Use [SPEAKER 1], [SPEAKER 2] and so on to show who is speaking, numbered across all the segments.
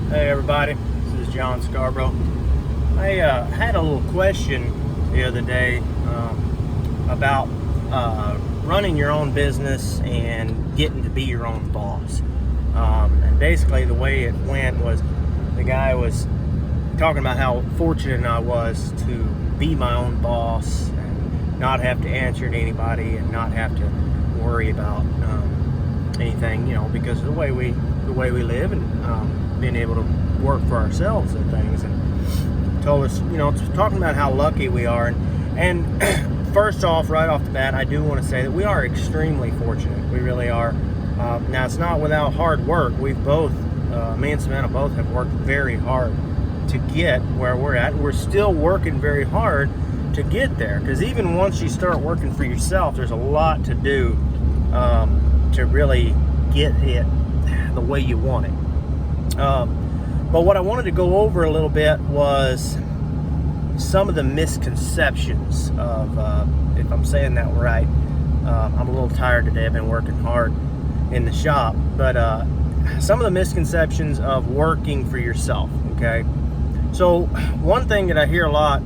[SPEAKER 1] Hey everybody, this is John Scarborough. I had a little question the other day about running your own business and getting to be your own boss. And basically the way it went was the guy was talking about how fortunate I was to be my own boss and not have to answer to anybody and not have to worry about anything, because of the way we live and being able to work for ourselves and things, and told us, talking about how lucky we are. And first off, right off the bat, I do want to say that we are extremely fortunate. We really are. Now, it's not without hard work. We've both, me and Savannah both have worked very hard to get where we're at. We're still working very hard to get there, because even once you start working for yourself, there's a lot to do to really get it the way you want it. But what I wanted to go over a little bit was some of the misconceptions of, if I'm saying that right, I'm a little tired today. I've been working hard in the shop, but some of the misconceptions of working for yourself, okay? So one thing that I hear a lot,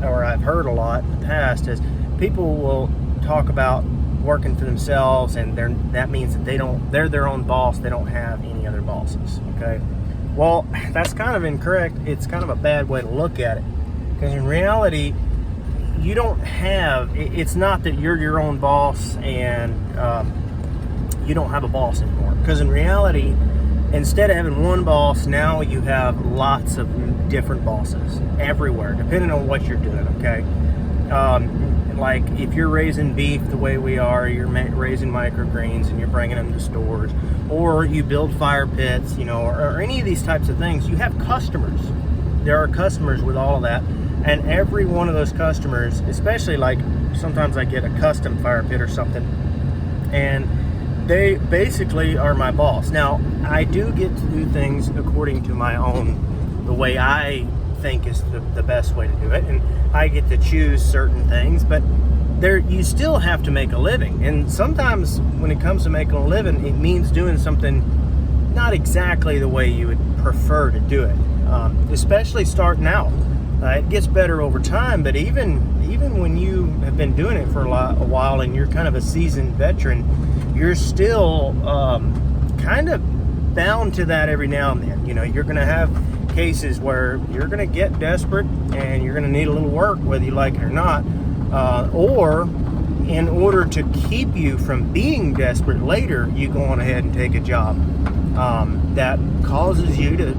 [SPEAKER 1] or I've heard a lot in the past, is people will talk about working for themselves, and that means that they're their own boss. They don't have any other bosses, okay? Well, that's kind of incorrect. It's kind of a bad way to look at it, because in reality, you don't have, it's not that you're your own boss and you don't have a boss anymore. Because in reality, instead of having one boss, now you have lots of different bosses everywhere, depending on what you're doing, okay? Like if you're raising beef the way we are, you're raising microgreens and you're bringing them to stores, or you build fire pits, or any of these types of things, you have customers. There are customers with all of that, and every one of those customers, especially like sometimes I get a custom fire pit or something, and they basically are my boss. Now, I do get to do things according to the way I think is the best way to do it, and I get to choose certain things, but you still have to make a living. And sometimes when it comes to making a living, it means doing something not exactly the way you would prefer to do it, especially starting out. It gets better over time, but even when you have been doing it for a while and you're kind of a seasoned veteran, you're still kind of bound to that every now and then. You're going to have cases where you're going to get desperate and you're going to need a little work, whether you like it or not, or in order to keep you from being desperate later, you go on ahead and take a job that causes you to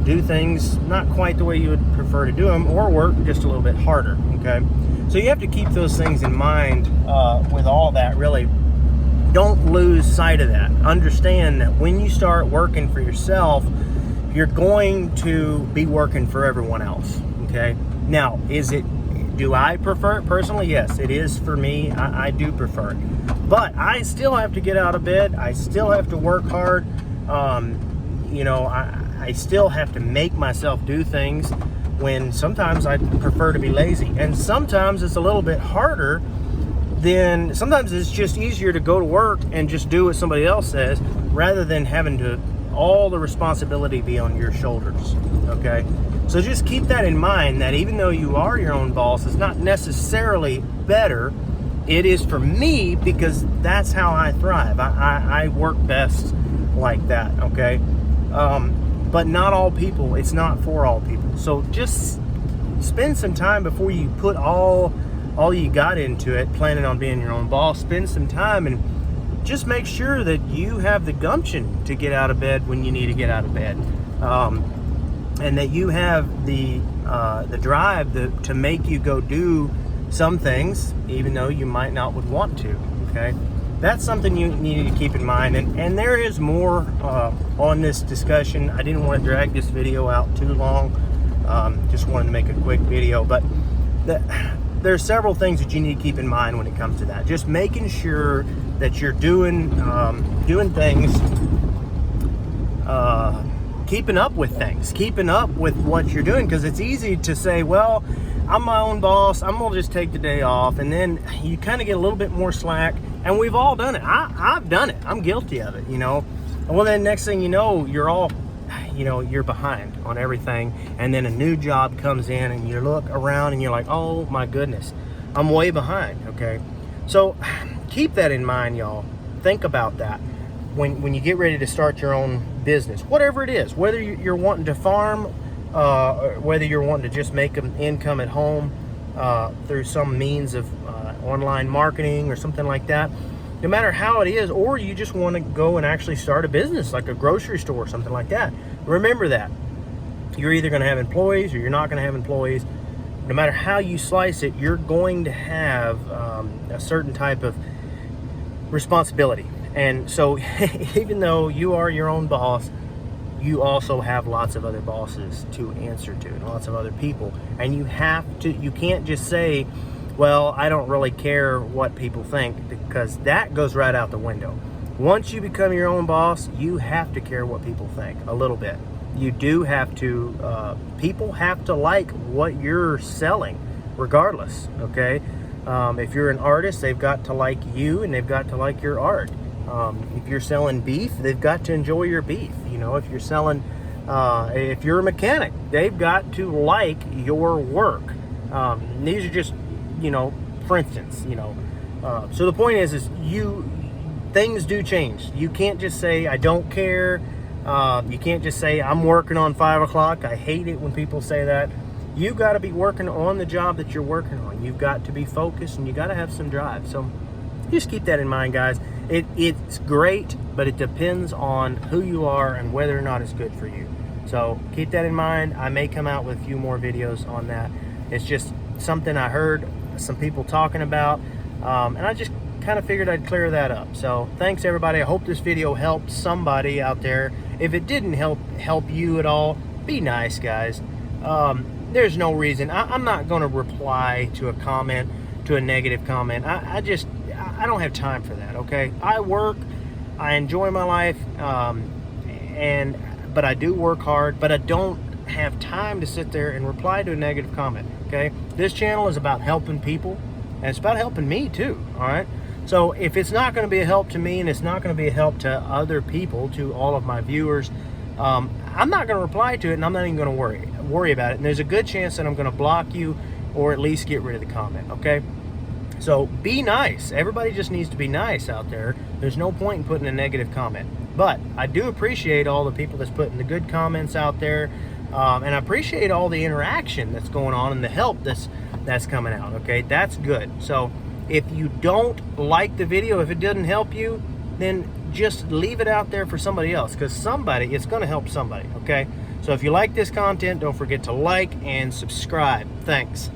[SPEAKER 1] do things not quite the way you would prefer to do them, or work just a little bit harder, okay? So you have to keep those things in mind with all that. Really, don't lose sight of that. Understand that when you start working for yourself, you're going to be working for everyone else, okay? Now, do I prefer it personally? Yes, it is for me. I do prefer it. But I still have to get out of bed. I still have to work hard. I still have to make myself do things when sometimes I prefer to be lazy. And sometimes it's a little bit harder sometimes it's just easier to go to work and just do what somebody else says, rather than having to all the responsibility be on your shoulders, okay? So just keep that in mind, that even though you are your own boss, it's not necessarily better. It is for me, because that's how I thrive. I work best like that, okay? But not all people, it's not for all people. So just spend some time before you put all you got into it, planning on being your own boss. Spend some time and just make sure that you have the gumption to get out of bed when you need to get out of bed, and that you have the drive to make you go do some things, even though you might not would want to, okay? That's something you need to keep in mind. And there is more on this discussion. I didn't want to drag this video out too long. Just wanted to make a quick video, but there's several things that you need to keep in mind when it comes to that. Just making sure that you're doing things, keeping up with things, keeping up with what you're doing, because it's easy to say, well, I'm my own boss, I'm gonna just take the day off, and then you kind of get a little bit more slack. And we've all done it. I've done it. I'm guilty of it, Well, then next thing you know, you're all you know, you're behind on everything, and then a new job comes in and you look around and you're like, oh my goodness, I'm way behind. Okay, so keep that in mind, y'all. Think about that when you get ready to start your own business, whatever it is, whether you're wanting to farm, whether you're wanting to just make an income at home through some means of online marketing or something like that. No matter how it is, or you just want to go and actually start a business like a grocery store or something like that. Remember that you're either going to have employees or you're not going to have employees. No matter how you slice it, you're going to have a certain type of responsibility. And so even though you are your own boss, you also have lots of other bosses to answer to and lots of other people. And you can't just say, well, I don't really care what people think, because that goes right out the window. Once you become your own boss, you have to care what people think a little bit. You do have to, people have to like what you're selling regardless, okay? If you're an artist, they've got to like you and they've got to like your art. If you're selling beef, they've got to enjoy your beef. You know, if you're selling, if you're a mechanic, they've got to like your work. These are just, you know, for instance, you know, so the point is things do change. You can't just say, I don't care. You can't just say, I'm working on 5 o'clock. I hate it when people say that. You got to be working on the job that you're working on. You've got to be focused and you got to have some drive. So just keep that in mind, guys. It's great, but it depends on who you are and whether or not it's good for you. So keep that in mind. I may come out with a few more videos on that. It's just something I heard some people talking about, and I just kind of figured I'd clear that up. So thanks everybody. I hope this video helped somebody out there. If it didn't help you at all, be nice, guys. There's no reason. I'm not going to reply to a comment, to a negative comment. I don't have time for that. Okay, I work, I enjoy my life, but I do work hard, but I don't have time to sit there and reply to a negative comment. Okay, this channel is about helping people, and it's about helping me too. All right, so if it's not going to be a help to me and it's not going to be a help to other people, to all of my viewers, I'm not going to reply to it, and I'm not even going to worry about it. And there's a good chance that I'm going to block you or at least get rid of the comment. Okay, so be nice. Everybody just needs to be nice out there. There's no point in putting a negative comment, but I do appreciate all the people that's putting the good comments out there. And I appreciate all the interaction that's going on and the help that's coming out. Okay, that's good. So if you don't like the video, if it doesn't help you, then just leave it out there for somebody else, because it's going to help somebody. Okay, so if you like this content, don't forget to like and subscribe. Thanks.